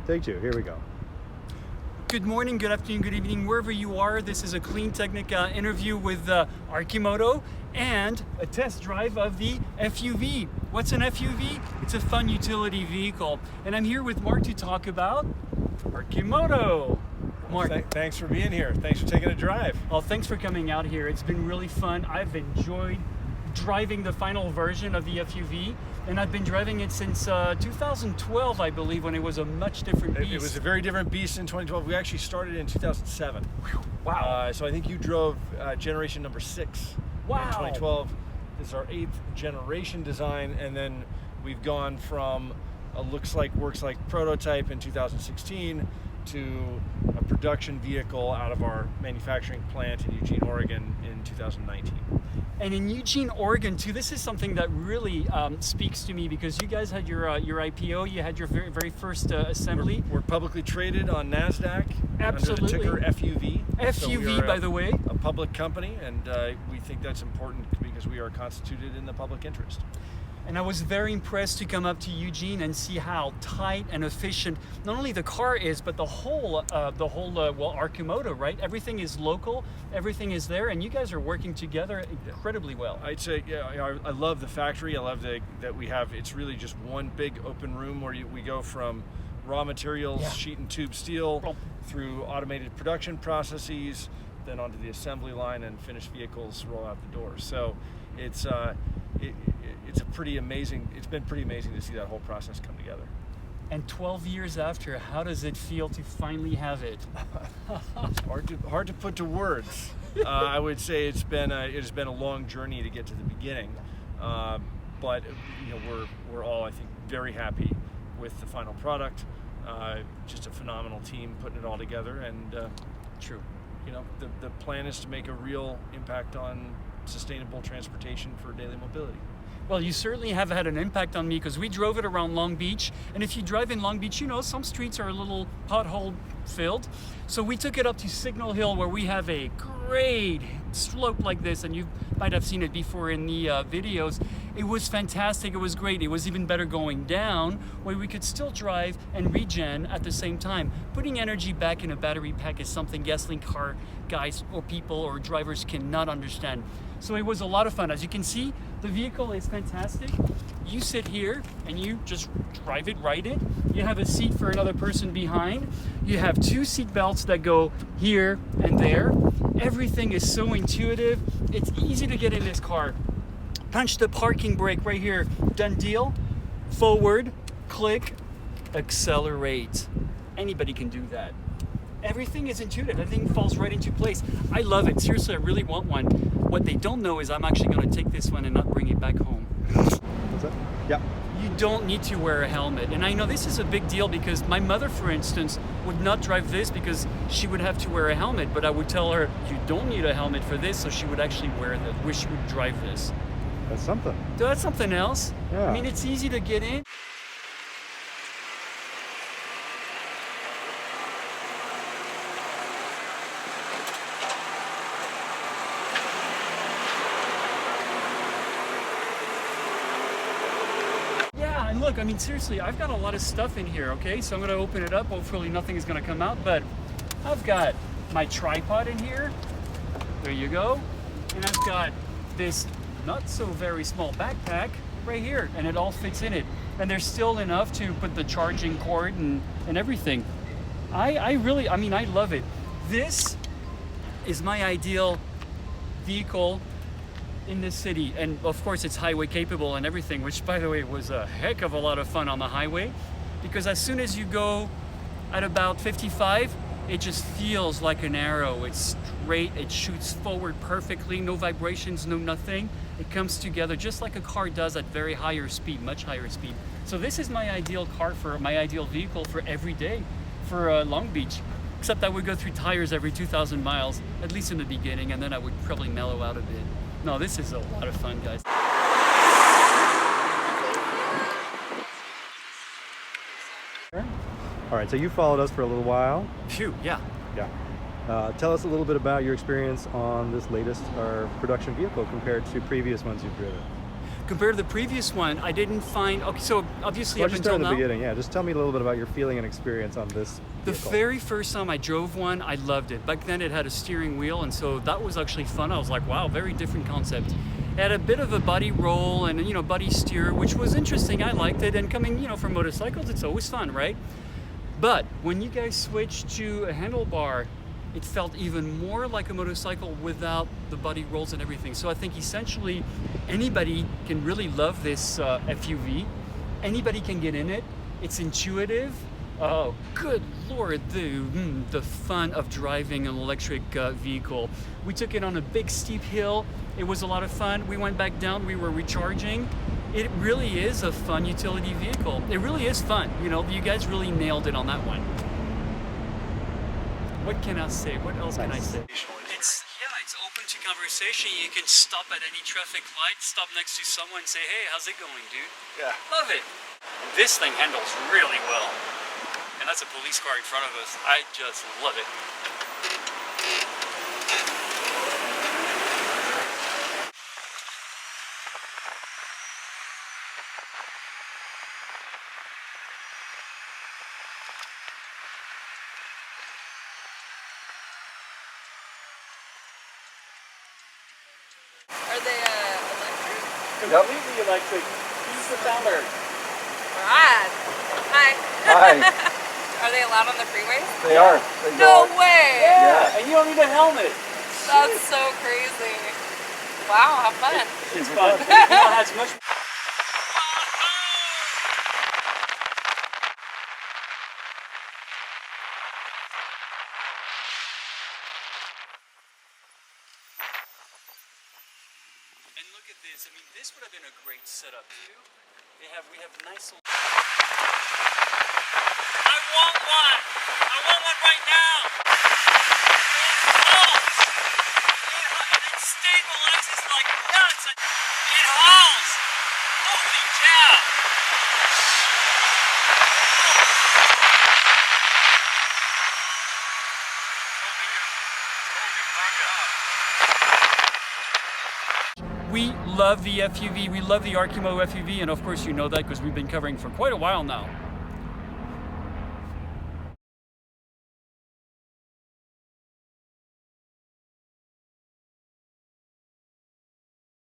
Take two, here we go. Good morning, good afternoon, good evening, wherever you are. This is a CleanTechnica interview with Arcimoto and a test drive of the FUV. What's an FUV? It's a fun utility vehicle. And I'm here with Mark to talk about Arcimoto. Mark. Thanks for being here. Thanks for taking a drive. Oh, thanks for coming out here. It's been really fun. I've enjoyed driving the final version of the FUV, and I've been driving it since 2012, I believe, when it was a much different beast. It was a very different beast in 2012. We actually started in 2007. Wow. So I think you drove generation number 6 Wow. in 2012. This is our 8th generation design, and then we've gone from a looks like, works like prototype in 2016 to a production vehicle out of our manufacturing plant in Eugene, Oregon in 2019. And in Eugene, Oregon, too, this is something that really speaks to me, because you guys had your IPO, you had your very first assembly. We're publicly traded on NASDAQ. Absolutely. Under the ticker FUV. FUV, so by the way. A public company, and we think that's important because we are constituted in the public interest. And I was very impressed to come up to Eugene and see how tight and efficient not only the car is, but the whole Arcimoto, right? Everything is local, everything is there, and you guys are working together incredibly well. I'd say, I love the factory. I love that we have. It's really just one big open room where we go from raw materials, sheet and tube steel, through automated production processes, then onto the assembly line, and finished vehicles roll out the door. So it's a pretty amazing. It's been pretty amazing to see that whole process come together. And 12 years after, how does it feel to finally have it? It's hard to put to words. I would say it has been a long journey to get to the beginning, but we're all, I think, very happy with the final product. Just a phenomenal team putting it all together, and true. The plan is to make a real impact on sustainable transportation for daily mobility. Well, you certainly have had an impact on me, because we drove it around Long Beach, and if you drive in Long Beach, some streets are a little pothole filled. So we took it up to Signal Hill, where we have a great slope like this, and you might have seen it before in the videos. It was fantastic, it was great. It was even better going down, where we could still drive and regen at the same time. Putting energy back in a battery pack is something gasoline car guys or people or drivers cannot understand. So it was a lot of fun. As you can see, the vehicle is fantastic. You sit here and you just drive it, ride it. You have a seat for another person behind. You have 2 seat belts that go here and there. Everything is so intuitive. It's easy to get in this car. Punch the parking brake right here. Done deal. Forward, click, accelerate. Anybody can do that. Everything is intuitive. Everything falls right into place. I love it. Seriously, I really want one. What they don't know is I'm actually going to take this one and not bring it back home. What's that? Yeah. You don't need to wear a helmet. And I know this is a big deal, because my mother, for instance, would not drive this because she would have to wear a helmet. But I would tell her, you don't need a helmet for this, so she would actually wish she would drive this. That's something. That's something else. Yeah. I mean, it's easy to get in. And look, I mean, seriously, I've got a lot of stuff in here, okay? So I'm gonna open it up. Hopefully nothing is gonna come out, but I've got my tripod in here. There you go. And I've got this not so very small backpack right here, and it all fits in it. And there's still enough to put the charging cord and everything. I love it. This is my ideal vehicle in this city, and of course it's highway capable and everything, which, by the way, was a heck of a lot of fun on the highway, because as soon as you go at about 55, it just feels like an arrow. It's straight, it shoots forward perfectly, no vibrations, no nothing. It comes together just like a car does at very higher speed, much higher speed. So this is my ideal vehicle for every day for Long Beach, except I would go through tires every 2,000 miles, at least in the beginning, and then I would probably mellow out a bit. No, this is a lot of fun, guys. All right, so you followed us for a little while. Phew, yeah. Yeah. Tell us a little bit about your experience on this latest production vehicle compared to previous ones you've driven. compared to the previous one, I didn't find, okay, so obviously Why up don't you start until at the now, beginning? Yeah, just tell me a little bit about your feeling and experience on this the vehicle. very first time I drove one, I loved it. Back then it had a steering wheel, and so that was actually fun. I was like, wow, very different concept. It had a bit of a buddy roll and, you know, buddy steer, which was interesting. I liked it, and coming, you know, from motorcycles, it's always fun, right? But when you guys switched to a handlebar, it felt even more like a motorcycle without the buddy rolls and everything. So I think essentially anybody can really love this FUV. Anybody can get in it. It's intuitive. Oh, good Lord, the fun of driving an electric vehicle. We took it on a big steep hill. It was a lot of fun. We went back down, we were recharging. It really is a fun utility vehicle. It really is fun. You know, you guys really nailed it on that one. What can I say? What else can I say? It's open to conversation. You can stop at any traffic light, stop next to someone and say, hey, how's it going, dude? Yeah. Love it. This thing handles really well. And that's a police car in front of us. I just love it. Are they electric? Completely electric. He's the founder. Rad. Hi. Hi. Are they allowed on the freeways? They are. No way! Yeah, and you don't need a helmet. That's so crazy. Wow, have fun. It's fun. It has much. And look at this. I mean, this would have been a great setup too. We have nice. I want one. I want one right now. And it stabilizes like nuts. It hauls. Holy cow. We love the FUV, we love the Arcimoto FUV, and of course you know that because we've been covering for quite a while now.